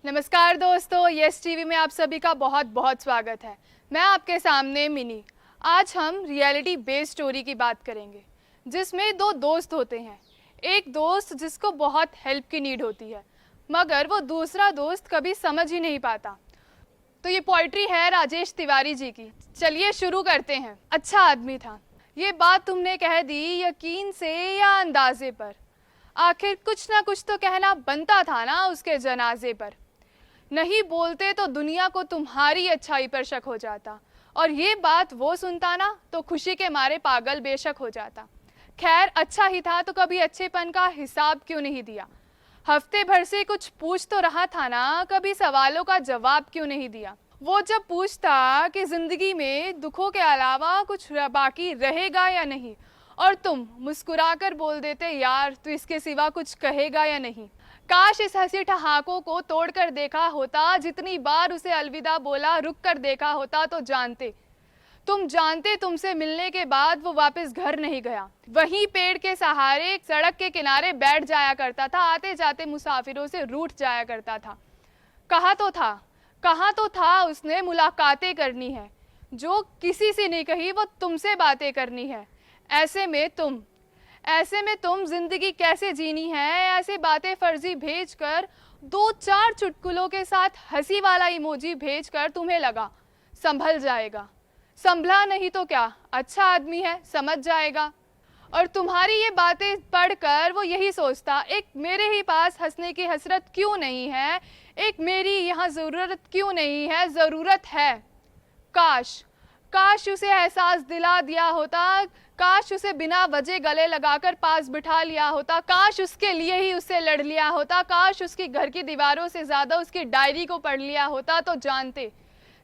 नमस्कार दोस्तों, yes TV में आप सभी का बहुत बहुत स्वागत है। मैं आपके सामने मिनी। आज हम रियलिटी बेस्ड स्टोरी की बात करेंगे जिसमें दो दोस्त होते हैं। एक दोस्त जिसको बहुत हेल्प की नीड होती है मगर वो दूसरा दोस्त कभी समझ ही नहीं पाता। तो ये पोइट्री है राजेश तिवारी जी की। चलिए शुरू करते हैं। अच्छा आदमी था, ये बात तुमने कह दी यकीन से या अंदाजे पर, आखिर कुछ ना कुछ तो कहना बनता था ना उसके जनाजे पर। नहीं बोलते तो दुनिया को तुम्हारी अच्छाई पर शक हो जाता, और ये बात वो सुनता ना तो खुशी के मारे पागल बेशक हो जाता। खैर अच्छा ही था तो कभी अच्छेपन का हिसाब क्यों नहीं दिया। हफ्ते भर से कुछ पूछ तो रहा था ना, कभी सवालों का जवाब क्यों नहीं दिया। वो जब पूछता कि जिंदगी में दुखों के अलावा कुछ बाकी रहेगा या नहीं, और तुम मुस्कुराकर बोल देते यार तू इसके सिवा कुछ कहेगा या नहीं। काश इस हंसी ठहाकों को तोड़कर देखा होता, जितनी बार उसे अलविदा बोला रुक कर देखा होता तो जानते तुमसे मिलने के बाद वो वापस घर नहीं गया। वहीं पेड़ के सहारे सड़क के किनारे बैठ जाया करता था, आते जाते मुसाफिरों से रूठ जाया करता था। कहा तो था उसने मुलाकातें करनी है, जो किसी से नहीं कही वो तुमसे बातें करनी है। ऐसे में तुम जिंदगी कैसे जीनी है, ऐसे बातें फर्जी भेजकर, दो चार चुटकुलों के साथ हंसी वाला इमोजी भेजकर तुम्हें लगा संभल जाएगा। संभला नहीं तो क्या, अच्छा आदमी है, समझ जाएगा। और तुम्हारी ये बातें पढ़कर वो यही सोचता, एक मेरे ही पास हंसने की हसरत क्यों नहीं है, एक मेरी यहाँ ज़रूरत क्यों नहीं है, ज़रूरत है। काश उसे एहसास दिला दिया होता, काश उसे बिना वजह गले लगाकर पास बिठा लिया होता, काश उसके लिए ही उससे लड़ लिया होता, काश उसकी घर की दीवारों से ज़्यादा उसकी डायरी को पढ़ लिया होता तो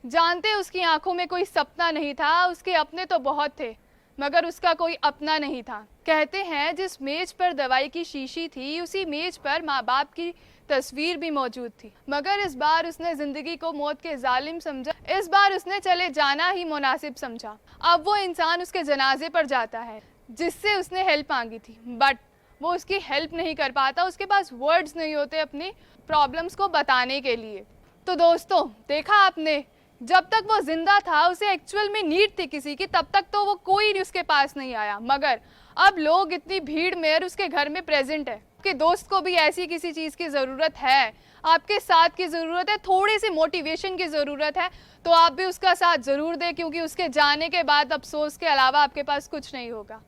जानते उसकी आंखों में कोई सपना नहीं था। उसके अपने तो बहुत थे मगर उसका कोई अपना नहीं था। कहते हैं जिस मेज पर दवाई की शीशी थी उसी मेज पर माँ बाप की तस्वीर भी मौजूद थी, मगर इस बार उसने जिंदगी को मौत के जालिम समझा, इस बार उसने चले जाना ही मुनासिब समझा। अब वो इंसान उसके जनाजे पर जाता है जिससे उसने हेल्प मांगी थी, बट वो उसकी हेल्प नहीं कर पाता, उसके पास वर्ड्स नहीं होते अपनी प्रॉब्लम्स को बताने के लिए। तो दोस्तों देखा आपने, जब तक वो जिंदा था उसे एक्चुअल में नीड थी किसी की, तब तक तो वो कोई उसके पास नहीं आया, मगर अब लोग इतनी भीड़ में उसके घर में प्रेजेंट है। आपके दोस्त को भी ऐसी किसी चीज़ की ज़रूरत है, आपके साथ की ज़रूरत है, थोड़ी सी मोटिवेशन की ज़रूरत है, तो आप भी उसका साथ ज़रूर दें, क्योंकि उसके जाने के बाद अफसोस के अलावा आपके पास कुछ नहीं होगा।